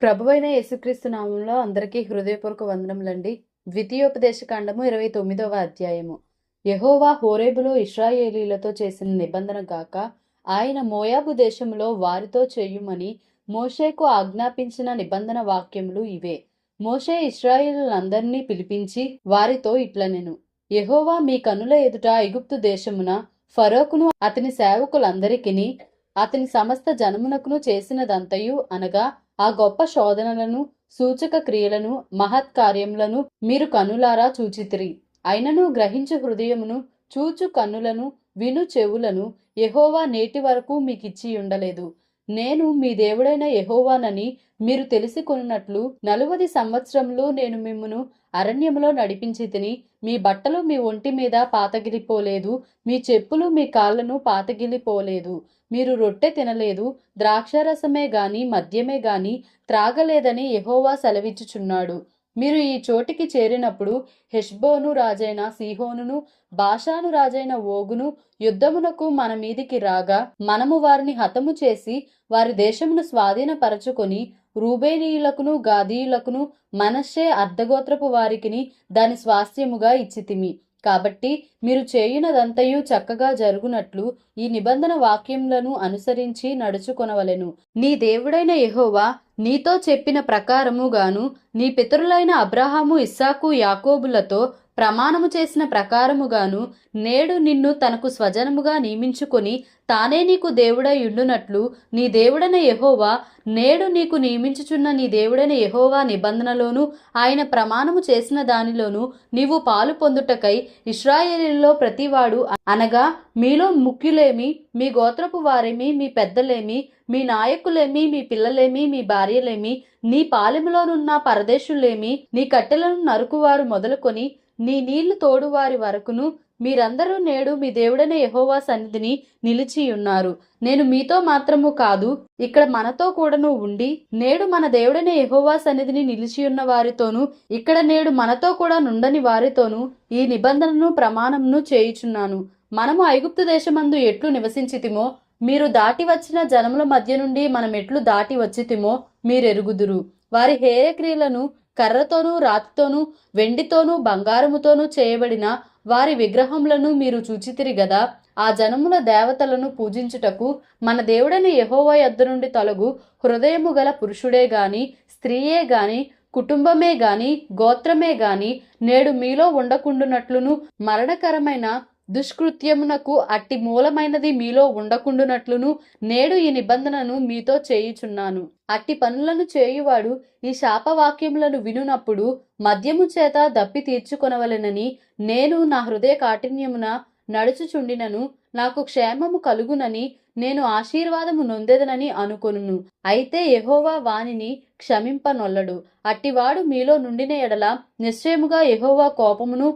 ప్రభువైన యేసుక్రీస్తు నామంలో అందరికీ హృదయపూర్వక వందనములండి. ద్వితీయోపదేశ కాండము 29వ అధ్యాయము. యెహోవా హోరేబులో ఇశ్రాయేలీలతో చేసిన నిబంధన గాక ఆయన మోయాబు దేశములో వారితో చేయుమని మోషేకు ఆజ్ఞాపించిన నిబంధన వాక్యములు ఇవే. మోషే ఇశ్రాయేలులందరినీ పిలిపించి వారితో ఇట్లనెను. యెహోవా మీ కనుల ఎదుట ఐగుప్తు దేశమున ఫరోకును అతని సేవకులందరికిని అతని సమస్త జనమునకును చేసినదంతయు అనగా ఆ గొప్ప శోధనలను సూచక క్రియలను మహత్కార్యములను మీరు కన్నులారా చూచితిరి. అయినను గ్రహించు హృదయమును చూచు కన్నులను విను చెవులను యెహోవా నేటి వరకు మీకిచ్చి ఉండలేదు. నేను మీ దేవుడైన యెహోవానని మీరు తెలిసి కొనున్నట్లు 40 సంవత్సరములు నేను మిమ్మును అరణ్యములో నడిపించి తిని మీ బట్టలు మీ ఒంటి మీద పాతగిలిపోలేదు, మీ చెప్పులు మీ కాళ్లను పాతగిలిపోలేదు. మీరు రొట్టె తినలేదు, ద్రాక్షారసమే గాని మద్యమే గాని త్రాగలేదని యెహోవా సెలవిచ్చుచున్నాడు. మీరు ఈ చోటికి చేరినప్పుడు హెష్బోను రాజైన సీహోనును బాషాను రాజైన ఓగును యుద్ధమునకు మన మీదికి రాగా మనము వారిని హతము చేసి వారి దేశమును స్వాధీనపరచుకొని రూబేనీయులకును గాదీయులకును మనష్షే అర్ధగోత్రపు వారికిని దాని స్వాస్థ్యముగా ఇచ్చితిమి. కాబట్టి మీరు చేయునదంతయు చక్కగా జరుగునట్లు ఈ నిబంధన వాక్యములను అనుసరించి నడుచుకొనవలెను. నీ దేవుడైన యెహోవా నీతో చెప్పిన ప్రకారముగాను నీ పితరులైన అబ్రహాము ఇస్సాకు యాకోబులతో ప్రమాణము చేసిన ప్రకారముగాను నేడు నిన్ను తనకు స్వజనముగా నియమించుకొని తానే నీకు దేవుడై ఉండునట్లు నీ దేవుడైన యెహోవా నేడు నీకు నియమించుచున్న నీ దేవుడైన యెహోవా నిబంధనలోను ఆయన ప్రమాణము చేసిన దానిలోను నీవు పాలు పొందుటకై ఇశ్రాయేలీయులలో ప్రతివాడు అనగా మీలో ముఖ్యులేమి, మీ గోత్రపు వారేమి, మీ పెద్దలేమి, మీ నాయకులేమి, మీ పిల్లలేమి, మీ భార్యలేమి, నీ పాలెములోనున్న పరదేశులేమి, నీ కట్టెలను నరుకువారు మొదలుకొని నీ నీళ్లు తోడువారి వరకును మీరందరూ నేడు మీ దేవుడైన యెహోవా సన్నిధిని నిలిచి ఉన్నారు. నేను మీతో మాత్రము కాదు, ఇక్కడ మనతో కూడాను ఉండి నేడు మన దేవుడైన యెహోవా సన్నిధిని నిలిచియున్న వారితోనూ ఇక్కడ నేడు మనతో కూడా నుండని వారితోనూ ఈ నిబంధనను ప్రమాణమును చేయుచున్నాను. మనము ఐగుప్తు దేశమందు ఎట్లు నివసించితిమో మీరు దాటి వచ్చిన జనముల మధ్య నుండి మనమెట్లు దాటి వచ్చితిమో మీరెరుగుదురు. వారి హేయక్రియలను కర్రతోనూ రాతితోనూ వెండితోనూ బంగారముతోనూ చేయబడిన వారి విగ్రహములను మీరు చూచితిరి గదా. ఆ జనముల దేవతలను పూజించుటకు మన దేవుడైన యెహోవా యొద్ద నుండి తొలగు హృదయము గల పురుషుడే గాని స్త్రీయే గాని కుటుంబమే గాని గోత్రమే గాని నేడు మీలో ఉండకుండునట్లును మరణకరమైన దుష్కృత్యమునకు అట్టి మూలమైనది మీలో ఉండకుండునట్లును నేడు ఈ నిబంధనను మీతో చేయుచున్నాను. అట్టి పనులను చేయువాడు ఈ శాపవాక్యములను వినునప్పుడు మద్యము చేత దప్పి తీర్చుకొనవలెనని నేను నా హృదయ కాఠిన్యమున నడుచుచుండినను నాకు క్షేమము కలుగునని నేను ఆశీర్వాదము నొందెదనని అనుకొనును. అయితే యెహోవా వానిని క్షమింపనొల్లడు. అట్టివాడు మీలో నుండిన ఎడల నిశ్చయముగా యెహోవా కోపమును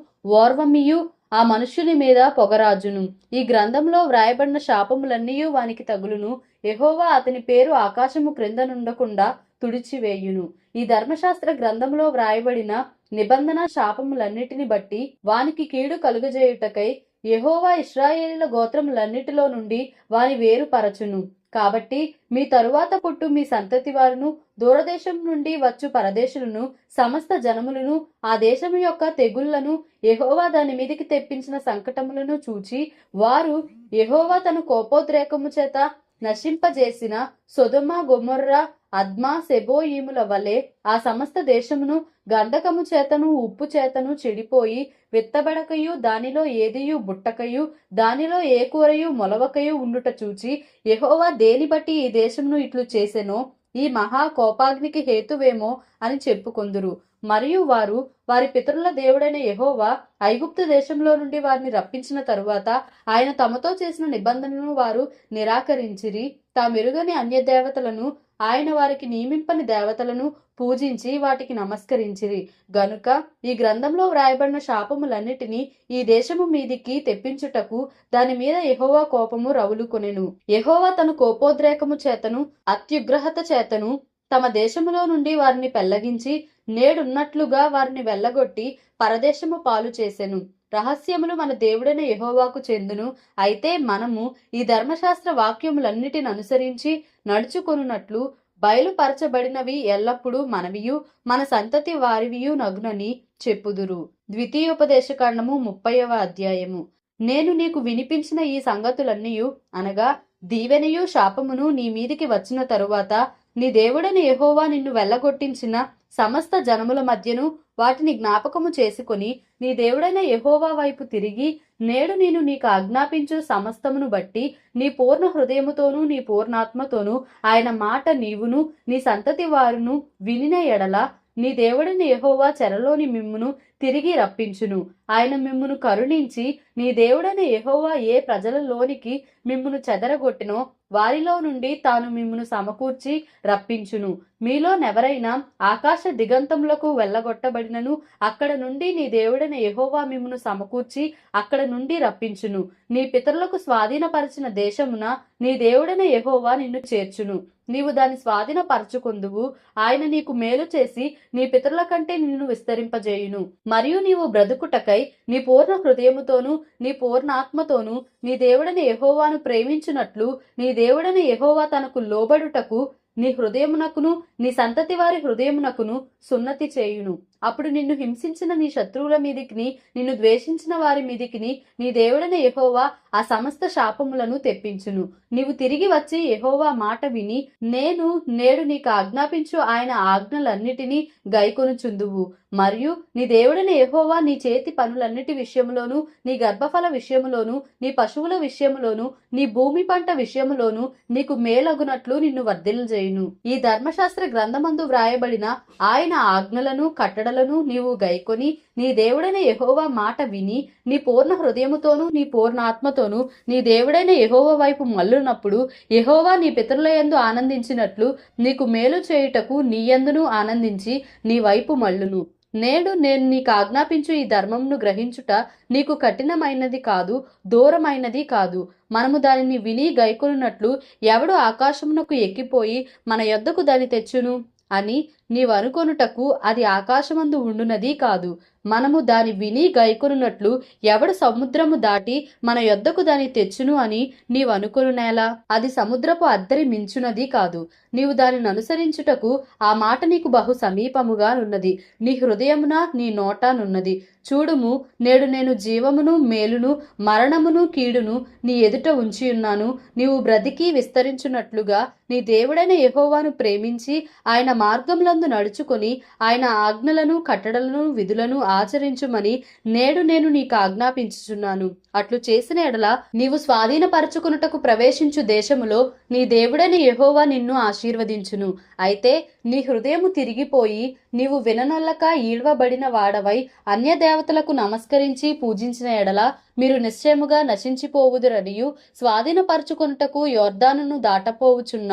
ఓర్వమియు ఆ మనుష్యుని మీద పొగరాజును. ఈ గ్రంథంలో వ్రాయబడిన శాపములన్నీ వానికి తగులును. యెహోవా అతని పేరు ఆకాశము క్రింద నుండకుండా తుడిచివేయును. ఈ ధర్మశాస్త్ర గ్రంథంలో వ్రాయబడిన నిబంధన శాపములన్నిటిని బట్టి వానికి కీడు కలుగజేయుటకై యెహోవా ఇశ్రాయేలీల గోత్రములన్నిటిలో నుండి వాని వేరుపరచును. కాబట్టి మీ తరువాత పుట్టు మీ సంతతి వారును దూరదేశం నుండి వచ్చు పరదేశులను సమస్త జనములను ఆ దేశము యొక్క తెగుళ్లను యెహోవా దాని మీదికి తెప్పించిన సంకటములను చూచి వారు యెహోవా తన కోపోద్రేకము చేత నశింపజేసిన సొదొమ గొమొర్రా అద్మా సెబోయీముల వలె ఆ సమస్త దేశమును గంధకము చేతను ఉప్పు చేతను చెడిపోయి విత్తబడకయు దానిలో ఏదియు బుట్టకయు దానిలో ఏ కూరయు మొలవకయు ఉండుట చూచి యెహోవా దేని బట్టి ఈ దేశమును ఇట్లు చేసెనో ఈ మహా కోపాగ్నికి హేతువేమో అని చెప్పుకొందురు. మరియు వారు వారి పితరుల దేవుడైన యెహోవా ఐగుప్తు దేశంలో నుండి వారిని రప్పించిన తరువాత ఆయన తమతో చేసిన నిబంధనను వారు నిరాకరించిరి. తామెరుగని అన్య దేవతలను ఆయన వారికి నియమింపని దేవతలను పూజించి వాటికి నమస్కరించిరి గనుక ఈ గ్రంథంలో వ్రాయబడిన శాపములన్నిటినీ ఈ దేశము మీదికి తెప్పించుటకు దాని మీద యెహోవా కోపము రవులుకొనెను. యెహోవా తన కోపోద్రేకము చేతను అత్యుగ్రహత చేతను తమ దేశములో నుండి వారిని పెళ్లగించి నేడున్నట్లుగా వారిని వెళ్ళగొట్టి పరదేశము పాలు చేసెను. రహస్యములు మన దేవుడైన యెహోవాకు చెందును. అయితే మనము ఈ ధర్మశాస్త్ర వాక్యములన్నిటిని అనుసరించి నడుచుకొనున్నట్లు బయలుపరచబడినవి ఎల్లప్పుడూ మనవియు మన సంతతి వారివియు నగునని చెప్పుదురు. ద్వితీయోపదేశకాండము 30వ అధ్యాయము. నేను నీకు వినిపించిన ఈ సంగతులన్నీయు అనగా దీవెనయు శాపమును నీ మీదికి వచ్చిన తరువాత నీ దేవుడైన యెహోవా నిన్ను వెళ్ళగొట్టించిన సమస్త జనముల మధ్యను వాటిని జ్ఞాపకము చేసుకొని నీ దేవుడైన యెహోవా వైపు తిరిగి నేడు నేను నీకు ఆజ్ఞాపించు సమస్తమును బట్టి నీ పూర్ణ హృదయముతోనూ నీ పూర్ణాత్మతోనూ ఆయన మాట నీవును నీ సంతతి వారును వినిన ఎడల నీ దేవుడైన యెహోవా చెరలోని మిమ్మును తిరిగి రప్పించును. ఆయన మిమ్మును కరుణించి నీ దేవుడైన యెహోవా ఏ ప్రజలలోనికి మిమ్మును చెదరగొట్టినో వారిలో నుండి తాను మిమ్మును సమకూర్చి రప్పించును. మీలోనెవరైనా ఆకాశ దిగంతములకు వెళ్ళగొట్టబడినను అక్కడ నుండి నీ దేవుడైన యెహోవా మిమ్మును సమకూర్చి అక్కడ నుండి రప్పించును. నీ పితరులకు స్వాధీనపరిచిన దేశమున నీ దేవుడైన యెహోవా నిన్ను చేర్చును. నీవు దాన్ని స్వాధీనపరచుకొందువు. ఆయన నీకు మేలు చేసి నీ పితరుల కంటే నిన్ను విస్తరింపజేయును. మరియు నీవు బ్రతుకుటకై నీ పూర్ణ హృదయముతోనూ నీ పూర్ణాత్మతోనూ నీ దేవుడైన యెహోవాను ప్రేమించునట్లు నీ దేవుడైన యెహోవా తనకు లోబడుటకు నీ హృదయమునకును నీ సంతతి వారి హృదయమునకును సున్నతి చేయును. అప్పుడు నిన్ను హింసించిన నీ శత్రువుల మీదికిని నిన్ను ద్వేషించిన వారి మీదికిని నీ దేవుడైన యెహోవా ఆ సమస్త శాపములను తెప్పించును. నీవు తిరిగి వచ్చి యెహోవా మాట విని నేడు నీకు ఆజ్ఞాపించు ఆయన ఆజ్ఞలన్నిటినీ గైకొనుచుందువు. మరియు నీ దేవుడైన యెహోవా నీ చేతి పనులన్నిటి విషయములోను నీ గర్భఫల విషయములోను నీ పశువుల విషయములోను నీ భూమి పంట విషయములోను నీకు మేలగునట్లు నిన్ను వర్ధిల్లజేయును. ఈ ధర్మశాస్త్ర గ్రంథమందు వ్రాయబడిన ఆయన ఆజ్ఞలను కట్టడలను నీవు గైకొని నీ దేవుడైన యెహోవా మాట విని నీ పూర్ణ హృదయముతోనూ నీ పూర్ణాత్మతోనూ నీ దేవుడైన యెహోవా వైపు మల్లునప్పుడు యెహోవా నీ పితరుల యందు ఆనందించినట్లు నీకు మేలు చేయుటకు నీ యందును ఆనందించి నీ వైపు మల్లును. నేడు నేను నీకు ఆజ్ఞాపించు ఈ ధర్మమును గ్రహించుట నీకు కఠినమైనది కాదు, దూరమైనది కాదు. మనము దానిని విని గైకొనున్నట్లు ఎవడు ఆకాశమునకు ఎక్కిపోయి మన యొద్దకు దాన్ని తెచ్చును అని నీవు అనుకొనుటకు అది ఆకాశమందు ఉండునది కాదు. మనము దాని విని గైకొనున్నట్లు ఎవడు సముద్రము దాటి మన యొద్దకు దాన్ని తెచ్చును అని నీవు అనుకొనునేలా అది సముద్రపు అద్దరి మించునది కాదు. నీవు దానిని అనుసరించుటకు ఆ మాట నీకు బహు సమీపముగా నున్నది, నీ హృదయమున నీ నోటానున్నది. చూడుము, నేడు నేను జీవమును మేలును మరణమును కీడును నీ ఎదుట ఉంచియున్నాను. నీవు బ్రతికి విస్తరించున్నట్లుగా నీ దేవుడైన యెహోవాను ప్రేమించి ఆయన మార్గములందు నడుచుకొని ఆయన ఆజ్ఞలను కట్టడలను విధులను ఆచరించుమని నేడు నేను నీకు ఆజ్ఞాపించుచున్నాను. అట్లు చేసిన ఎడల నీవు స్వాధీనపరచుకున్నటకు ప్రవేశించు దేశములో నీ దేవుడైన యెహోవా నిన్ను ఆశీర్వదించును. అయితే నీ హృదయము తిరిగిపోయి నీవు విననొల్లక ఈడ్వబడిన వాడవై అన్య దేవతలకు నమస్కరించి పూజించిన ఎడల మీరు నిశ్చయముగా నశించిపోవుదురనియు స్వాధీనపరచుకొనుటకు యోర్దానును దాటపోవుచున్న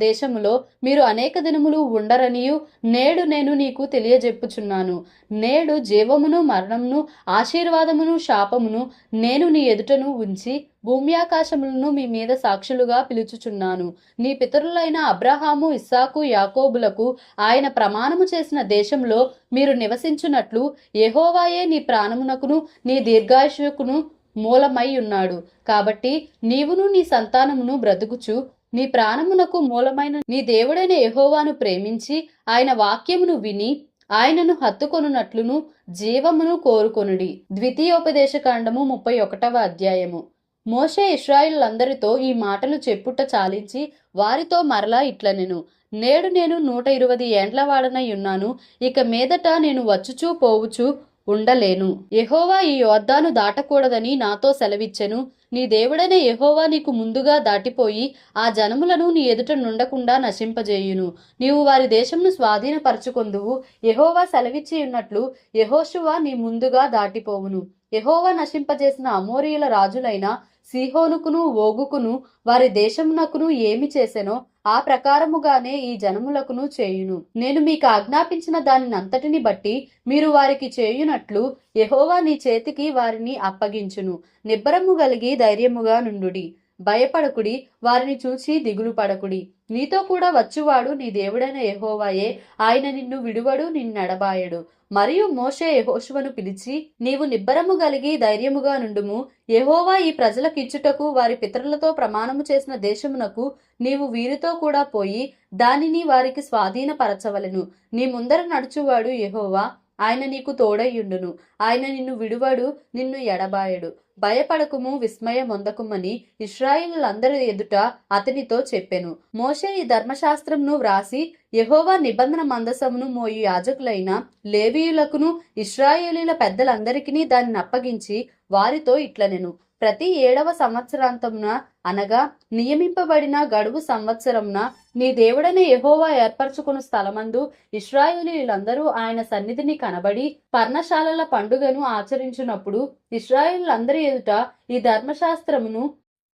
దేశములో మీరు అనేక దినములు ఉండరనియు నేడు నేను నీకు తెలియజెప్పుచున్నాను. నేడు జీవమును మరణమును ఆశీర్వాదమును శాపమును నేను నీ ఎదుటను ఉంచి భూమి ఆకాశములను మీ మీద సాక్షులుగా పిలుచుచున్నాను. నీ పితరులైన అబ్రహాము ఇస్సాకు యాకోబులకు ఆయన ప్రమాణము చేసిన దేశంలో మీరు నివసించున్నట్లు యెహోవాయే నీ ప్రాణమునకును నీ దీర్ఘాయుషుకును మూలమై ఉన్నాడు. కాబట్టి నీవును నీ సంతానమును బ్రతుకుచు నీ ప్రాణమునకు మూలమైన నీ దేవుడైన యెహోవాను ప్రేమించి ఆయన వాక్యమును విని ఆయనను హత్తుకొనున్నట్లును జీవమును కోరుకొనుడి. ద్వితీయోపదేశకాండము 31వ అధ్యాయము. మోషే ఇశ్రాయేలులందరితో ఈ మాటలు చెప్పుట చాలించి వారితో మరలా ఇట్లనెను, నేడు నేను 120 ఏండ్ల వాడనై ఉన్నాను. ఇక మీదట నేను వచ్చుచూ పోవుచూ ఉండలేను. యెహోవా ఈ యోర్దాను దాటకూడదని నాతో సెలవిచ్చెను. నీ దేవుడైన యెహోవా నీకు ముందుగా దాటిపోయి ఆ జనములను నీ ఎదుట నుండకుండా నశింపజేయును. నీవు వారి దేశంను స్వాధీనపరచుకొందువు. యెహోవా సెలవిచ్చి ఉన్నట్లు యెహోషువ నీ ముందుగా దాటిపోవును. యెహోవా నశింపజేసిన అమోరీయుల రాజులైన సీహోనుకును ఓగుకును వారి దేశమునకును ఏమి చేసెనో ఆ ప్రకారముగానే ఈ జనములకును చేయును. నేను మీకు ఆజ్ఞాపించిన దానినంతటిని బట్టి మీరు వారికి చేయునట్లు యెహోవా నీ చేతికి వారిని అప్పగించును. నిబ్బరము కలిగి ధైర్యముగా నుండుడి. భయపడకుడి, వారిని చూచి దిగులు పడకుడి. నీతో కూడా వచ్చువాడు నీ దేవుడైన యెహోవాయే. ఆయన నిన్ను విడువడు, నిన్నెడబాయడు. మరియు మోషే యెహోషువను పిలిచి, నీవు నిబ్బరము కలిగి ధైర్యముగా నుండుము. యెహోవా ఈ ప్రజలకిచ్చుటకు వారి పితరులతో ప్రమాణము చేసిన దేశమునకు నీవు వీరితో కూడా పోయి దానిని వారికి స్వాధీనపరచవలెను. నీ ముందర నడుచువాడు యెహోవా, ఆయన నీకు తోడయ్యుండును. ఆయన నిన్ను విడువడు, నిన్ను ఎడబాయడు. భయపడకుము, విస్మయమొందకుమని ఇశ్రాయేలులందరి ఎదుట అతనితో చెప్పెను. మోషే ఈ ధర్మశాస్త్రమును వ్రాసి యెహోవా నిబంధన మందసమును మోయు యాజకులైన లేవీయులకును ఇశ్రాయేలీల పెద్దలందరికీ దానిని అప్పగించి వారితో ఇట్లనెను. ప్రతి 7వ సంవత్సరాంతమున అనగా నియమింపబడిన గడువు సంవత్సరమున నీ దేవుడైన యెహోవా ఏర్పరచుకున్న స్థలమందు ఇశ్రాయేలీయులందరూ ఆయన సన్నిధిని కనబడి పర్ణశాలల పండుగను ఆచరించినప్పుడు ఇశ్రాయేలులందరి ఎదుట ఈ ధర్మశాస్త్రమును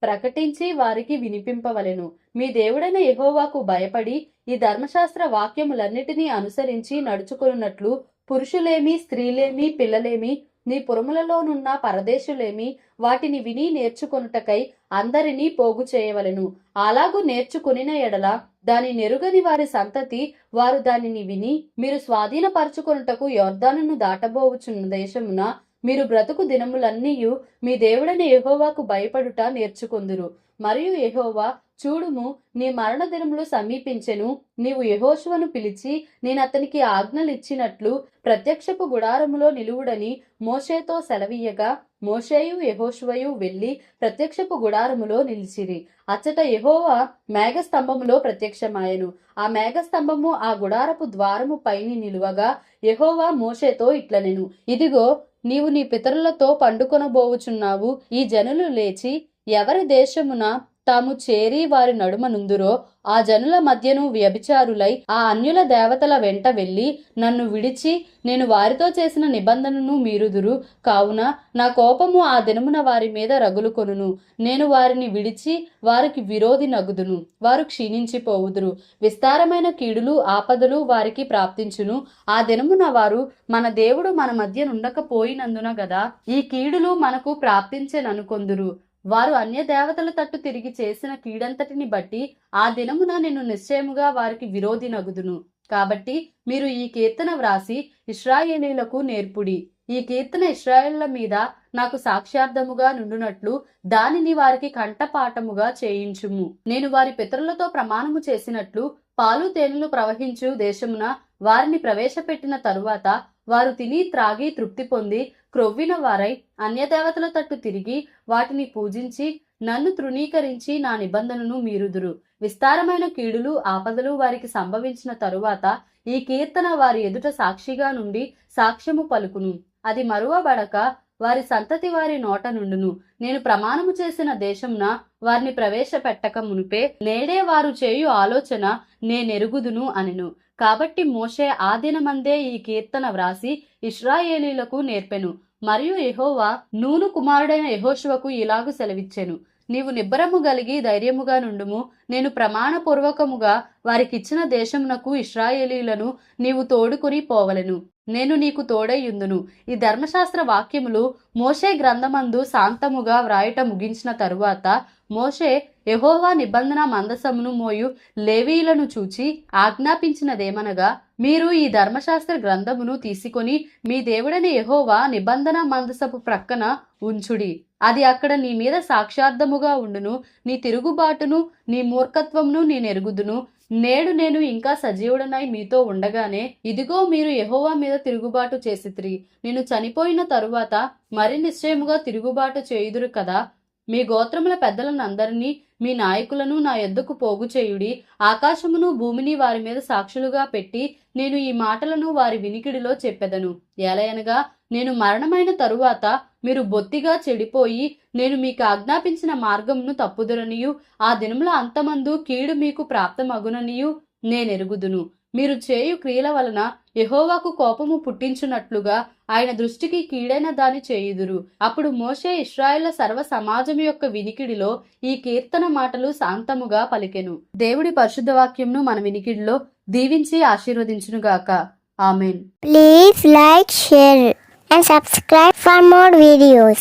ప్రకటించి వారికి వినిపింపవలెను. మీ దేవుడైన యెహోవాకు భయపడి ఈ ధర్మశాస్త్ర వాక్యములన్నిటినీ అనుసరించి నడుచుకున్నట్లు పురుషులేమి, స్త్రీలేమి, పిల్లలేమి, నీ పురములలోనున్న పరదేశులేమి వాటిని విని నేర్చుకొనుటకై అందరినీ పోగు చేయవలెను. అలాగూ నేర్చుకొనిన ఎడల దాని నెరుగని వారి సంతతి వారు దానిని విని మీరు స్వాధీనపరచుకొనుటకు యొర్దానును దాటబోవుచున్న దేశమున మీరు బ్రతుకు దినములన్నీయు మీ దేవుడైన యెహోవాకు భయపడుట నేర్చుకొందురు. మరియు యెహోవా, చూడుము, నీ మరణ దినములు సమీపించెను. నీవు యెహోషువను పిలిచి నేనతనికి ఆజ్ఞలిచ్చినట్లు ప్రత్యక్షపు గుడారములో నిలువుడని మోషేతో సెలవీయగా మోషేయు యెహోషువయు వెళ్లి ప్రత్యక్షపు గుడారములో నిలిచిరి. అచ్చట యెహోవా మేఘస్తంభములో ప్రత్యక్షమాయెను. ఆ మేఘస్తంభము ఆ గుడారపు ద్వారము పైని నిలువగా యెహోవా మోషేతో ఇట్లనెను, ఇదిగో, నీవు నీ పితరులతో పండుకొనబోవుచున్నావు. ఈ జనులు లేచి ఎవరి దేశమున తాము చేరి వారి నడుమ నుందురో ఆ జనుల మధ్యను వ్యభిచారులై ఆ అన్యుల దేవతల వెంట వెళ్ళి నన్ను విడిచి నేను వారితో చేసిన నిబంధనను మీరుదురు. కావున నా కోపము ఆ దినమున వారి మీద రగులుకొనును. నేను వారిని విడిచి వారికి విరోధి నగుదును. వారు క్షీణించిపోవుదురు. విస్తారమైన కీడులు, ఆపదలు వారికి ప్రాప్తించును. ఆ దినమున వారు, మన దేవుడు మన మధ్య నుండకపోయినందున గదా ఈ కీడులు మనకు ప్రాప్తించెననుకొందురు. వారు అన్య దేవతల తట్టు తిరిగి చేసిన కీడంతటిని బట్టి ఆ దినమున నేను నిశ్చయముగా వారికి విరోధి నగుదును. కాబట్టి మీరు ఈ కీర్తన వ్రాసి ఇశ్రాయేలీలకు నేర్పుడి. ఈ కీర్తన ఇశ్రాయేళ్ల మీద నాకు సాక్ష్యార్థముగా నుండునట్లు దానిని వారికి కంఠపాఠముగా చేయించుము. నేను వారి పితరులతో ప్రమాణము చేసినట్లు పాలు తేనెలు ప్రవహించు దేశమున వారిని ప్రవేశపెట్టిన తరువాత వారు తిని త్రాగి తృప్తి పొంది క్రొవ్విన వారై అన్యదేవతల తట్టు తిరిగి వాటిని పూజించి నన్ను తృణీకరించి నా నిబంధనను మీరుదురు. విస్తారమైన కీడులు, ఆపదలు వారికి సంభవించిన తరువాత ఈ కీర్తన వారి ఎదుట సాక్షిగా నుండి సాక్ష్యము పలుకును. అది మరువబడక వారి సంతతి వారి నోట నుండును. నేను ప్రమాణము చేసిన దేశమున వారిని ప్రవేశపెట్టక మునిపే నేడే వారు చేయు ఆలోచన నేనెరుగుదును అనెను. కాబట్టి మోషే ఆ దినమందే ఈ కీర్తన వ్రాసి ఇశ్రాయేలీలకు నేర్పెను. మరియు యెహోవా నూను కుమారుడైన యెహోషువకు ఇలాగు సెలవిచ్చెను, నీవు నిబ్బరము కలిగి ధైర్యముగా నుండుము. నేను ప్రమాణపూర్వకముగా వారికిచ్చిన దేశమునకు ఇశ్రాయేలీలను నీవు తోడుకుని పోవలెను. నేను నీకు తోడైయుందును. ఈ ధర్మశాస్త్ర వాక్యములు మోషే గ్రంథమందు శాంతముగా వ్రాయట ముగించిన తరువాత మోషే యెహోవా నిబంధన మందసమును మోయు లేవీయులను చూచి ఆజ్ఞాపించినదేమనగా, మీరు ఈ ధర్మశాస్త్ర గ్రంథమును తీసుకొని మీ దేవుడైన యెహోవా నిబంధన మందసపు ప్రక్కన ఉంచుడి. అది అక్కడ నీ మీద సాక్షార్థముగా ఉండును. నీ తిరుగుబాటును, నీ మూర్ఖత్వమును నేనెరుగుదును. నేడు నేను ఇంకా సజీవుడనై మీతో ఉండగానే ఇదిగో మీరు యెహోవా మీద తిరుగుబాటు చేసితిరి. నేను చనిపోయిన తరువాత మరి నిశ్చయముగా తిరుగుబాటు చేయుదురు కదా. మీ గోత్రముల పెద్దలనందరినీ మీ నాయకులను నా యొద్దకు పోగు చేయుడి. ఆకాశమును భూమిని వారి మీద సాక్షులుగా పెట్టి నేను ఈ మాటలను వారి వినికిడిలో చెప్పెదను. ఎలయనగా నేను మరణమైన తరువాత మీరు బొత్తిగా చెడిపోయి నేను మీకు ఆజ్ఞాపించిన మార్గమును తప్పుదురనియు ఆ దినముల అంతమందు కీడు మీకు ప్రాప్తమగుననియు నేనెరుగుదును. మీరు చేయు క్రియల వలన యెహోవాకు కోపము పుట్టించున్నట్లుగా ఆయన దృష్టికి కీడైన దాని చేయుదురు. అప్పుడు మోషే ఇశ్రాయేళ్ల సర్వ సమాజం యొక్క వినికిడిలో ఈ కీర్తన మాటలు శాంతముగా పలికెను. దేవుడి పరిశుద్ధ వాక్యంను మన వినికిడిలో దీవించి ఆశీర్వదించునుగాక. ఆమేన్. Please like, share and subscribe for more videos.